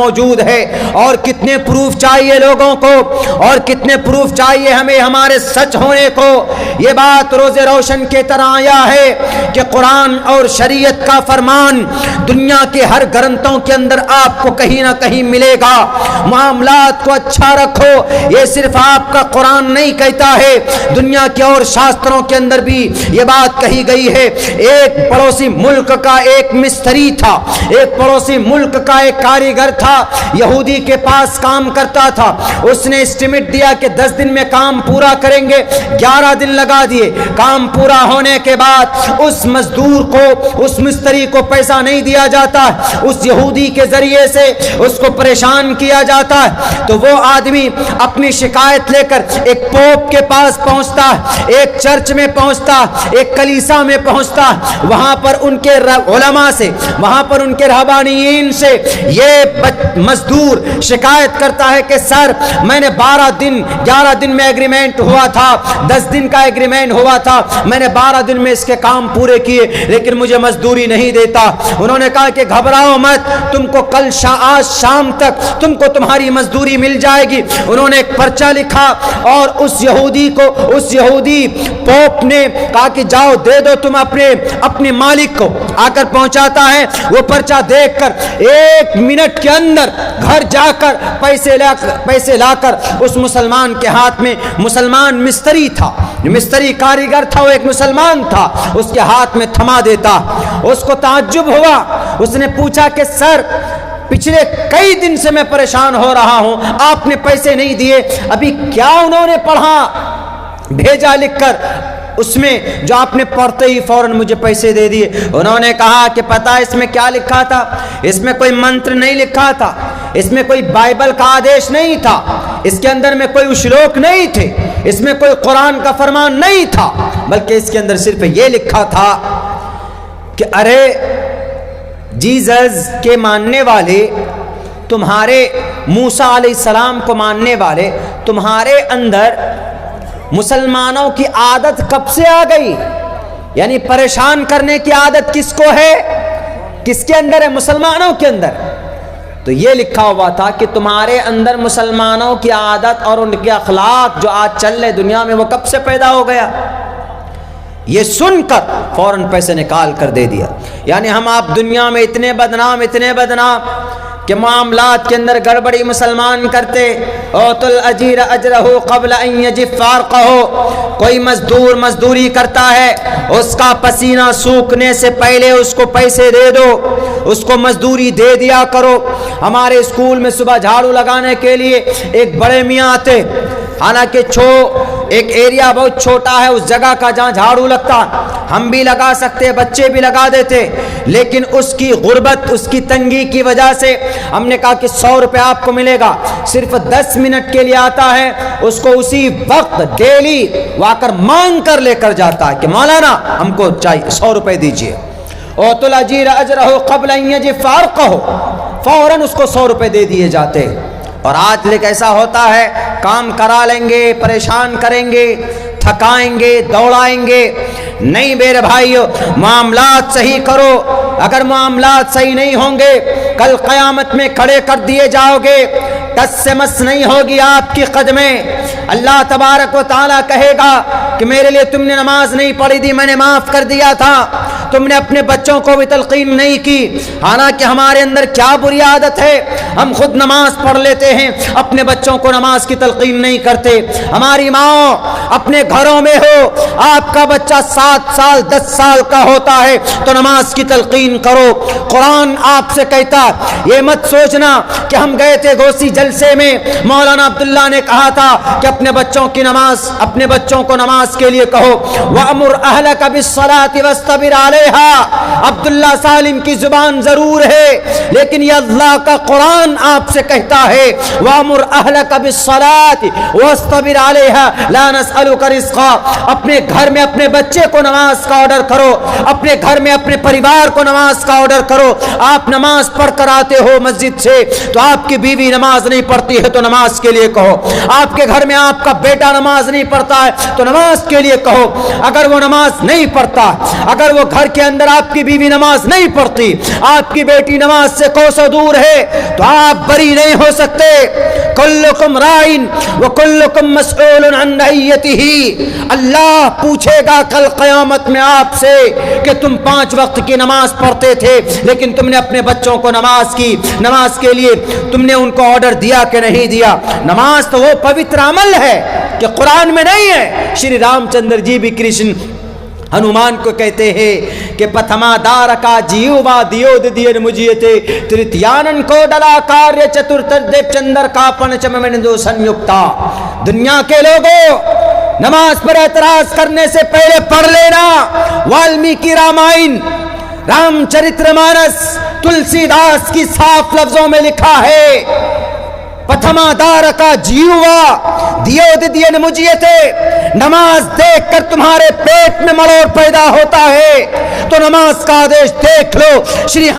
موجود ہے. اور کتنے پروف چاہیے لوگوں کو, اور کتنے پروف چاہیے ہمیں ہمارے سچ ہونے کو. یہ بات روز روشن کے طرح آیا ہے کہ قرآن اور شریعت کا فرمان دنیا کے ہر گرنتوں کے اندر آپ کو کہیں نہ کہیں ملے گا. معاملات کو اچھا رکھو, یہ صرف آپ کا قرآن نہیں کہتا ہے, دنیا کے اور شاستروں کے اندر بھی یہ بات کہی گئی ہے. ایک پڑوسی ملک کا ایک مستری تھا, ایک پڑوسی ملک کا ایک کاریگر تھا, یہودی کے پاس کام کرتا تھا. اس نے اسٹیمیٹ دیا کہ 10 دن میں کام پورا کریں گے, 11 دن لگا دیے. کام پورا ہونے کے بعد اس مزدور کو, اس مستری کو پیسہ نہیں دیا جاتا, اس یہودی کے ذریعے سے اس کو پریشان کیا جاتا ہے. تو وہ آدمی اپنی شکایت لے کر ایک پوپ کے پاس پہنچتا ہے, ایک چرچ میں پہنچتا, ایک کلیسا میں پہنچتا. وہاں پر ان کے علماء سے, وہاں پر ان کے رہبانیین سے یہ مزدور شکایت کرتا ہے کہ سر میں نے 11 دن میں ایگریمنٹ ہوا تھا, 10 دن کا ایگریمنٹ ہوا تھا, میں نے 12 دن میں اس کے کام پورے کیے, لیکن مجھے مزدوری نہیں دیتا. انہوں نے کہا کہ گھبراؤ مت, تم کو کل آج شام تک تم کو تمہاری مزدوری مل جائے گی. انہوں نے ایک پرچہ لکھا اور اس یہودی پوپ نے کہا کہ جاؤ دے دو تم اپنے مالک کو. آ کر پہنچاتا ہے, وہ پرچہ دیکھ کر 1 منٹ کے اندر گھر جا کر پیسے لا کر اس مسلمان کے ہاتھ میں, مسلمان مستری تھا, مستری کاریگر تھا, وہ ایک مسلمان تھا, اس کے ہاتھ میں تھما دیتا. اس کو تعجب ہوا, اس نے پوچھا کہ سر پچھلے کئی دن سے میں پریشان ہو رہا ہوں, آپ نے پیسے نہیں دیے, ابھی کیا انہوں نے پڑھا بھیجا لکھ کر, اس میں جو آپ نے پڑھتے ہی فوراً مجھے پیسے دے دیے. انہوں نے کہا کہ پتہ اس میں کیا لکھا تھا؟ اس میں کوئی منتر نہیں لکھا تھا, اس میں کوئی بائبل کا آدیش نہیں تھا, اس کے اندر میں کوئی شلوک نہیں تھے, اس میں کوئی قرآن کا فرمان نہیں تھا, بلکہ اس کے اندر صرف یہ لکھا تھا کہ ارے جیزس کے ماننے والے, تمہارے موسیٰ علیہ السلام کو ماننے والے, تمہارے اندر مسلمانوں کی عادت کب سے آ گئی؟ یعنی پریشان کرنے کی عادت کس کو ہے, کس کے اندر ہے؟ مسلمانوں کے اندر. تو یہ لکھا ہوا تھا کہ تمہارے اندر مسلمانوں کی عادت اور ان کے اخلاق جو آج چل رہے دنیا میں وہ کب سے پیدا ہو گیا. یہ سن کر فوراً پیسے نکال کر دے دیا. یعنی ہم آپ دنیا میں اتنے بدنام کہ معاملات کے اندر گڑبڑی مسلمان کرتے. اوت الاجیر اجرہ قبل ان یجف فارقہ, کوئی مزدور مزدوری کرتا ہے, اس کا پسینہ سوکھنے سے پہلے اس کو پیسے دے دو, اس کو مزدوری دے دیا کرو. ہمارے اسکول میں صبح جھاڑو لگانے کے لیے ایک بڑے میاں آتے, حالانکہ ایک ایریا بہت چھوٹا ہے اس جگہ کا جہاں جھاڑو لگتا, ہم بھی لگا سکتے, بچے بھی لگا دیتے, لیکن اس کی غربت, اس کی تنگی کی وجہ سے ہم نے کہا کہ 100 روپے آپ کو ملے گا, صرف 10 منٹ کے لیے آتا ہے, اس کو اسی وقت ڈیلی وہ آ کر مانگ کر لے کر جاتا ہے کہ مولانا ہم کو چاہیے 100 روپے دیجیے. اوت الاجیر اجرہ قبل ان یجف فارقہ, فوراً اس کو 100 روپے دے دیے جاتے. اور آج لیک ایسا ہوتا ہے, کام کرا لیں گے, پریشان کریں گے, تھکائیں گے, دوڑائیں گے. نہیں میرے بھائیو, معاملات صحیح کرو. اگر معاملات صحیح نہیں ہوں گے, کل قیامت میں کھڑے کر دیے جاؤ گے, ٹس سے مس نہیں ہوگی آپ کی قدمیں. اللہ تبارک و تعالیٰ کہے گا کہ میرے لیے تم نے نماز نہیں پڑھی تھی, میں نے معاف کر دیا تھا, تم نے اپنے بچوں کو بھی تلقین نہیں کی. حالانکہ ہمارے اندر کیا بری عادت ہے, ہم خود نماز پڑھ لیتے ہیں, اپنے بچوں کو نماز کی تلقین نہیں کرتے. ہماری ماں اپنے گھروں میں ہو, آپ کا بچہ 7 سال 10 سال کا ہوتا ہے تو نماز کی تلقین کرو. قرآن آپ سے کہتا, یہ مت سوچنا کہ ہم گئے تھے گوسی جلسے میں, مولانا عبداللہ نے کہا تھا کہ اپنے بچوں کو نماز کے لیے کہو, وَأْمُرْ أَهْلَكَ بِالصَّلَاةِ وَاسْتَبِرْ عَلَيْهَا. عبداللہ سالم کی زبان ضرور ہے, لیکن یہ اللہ کا قرآن آپ سے کہتا ہے, وَأْمُرْ أَهْلَكَ بِالصَّلَاةِ وَاسْتَبِرْ عَلَيْهَا لَا نَسْأَلُكَ رِزْقًا. اپنے گھر میں اپنے بچے کو نماز کا آرڈر کرو, اپنے گھر میں اپنے پریوار کو نماز کا آرڈر کرو. آپ نماز پڑھ کر آتے ہو مسجد سے, تو آپ کی بیوی نماز نہیں پڑھتی ہے تو نماز کے لیے کہو. آپ کے گھر میں آپ کا بیٹا نماز نہیں پڑھتا ہے تو نماز کے لیے کہو. اگر وہ نماز نہیں پڑھتا، اگر وہ گھر کے اندر آپ کی بیوی نماز نہیں پڑھتی، آپ کی بیٹی نماز سے کوسوں دور ہے، تو آپ بری نہیں ہو سکتے. کلکم رائن وکلکم مسئول عن رعیتہ. اللہ پوچھے گا کل قیامت میں آپ سے کہ تم 5 وقت کی نماز پڑھتے تھے لیکن تم نے اپنے بچوں کو نماز کے لیے تم نے ان کو آرڈر دیا کہ نہیں دیا. نماز تو وہ پوتر عمل ہے کہ قرآن میں نہیں ہے. شری رام چندر جی بھی کرشن ہنومان کو کہتے ہیں کہ پتھما دار کا جیوا دیو دیو مجیتے ترتیانن کو ڈلا کاریہ چترت دیو چندر کا پنچم میں دو سنیکتا. دنیا کے لوگوں، نماز پر اعتراض کرنے سے پہلے پڑھ لینا والمیکی رامائن، رام چرتر مانس. تلسی داس کی صاف لفظوں میں لکھا ہے پتھما دار کا جیوا دیو دیو مجیتے. نماز دیکھ کر تمہارے پیٹ میں مڑوڑ پیدا ہوتا ہے تو نماز کا آدیش دیکھ لو. شری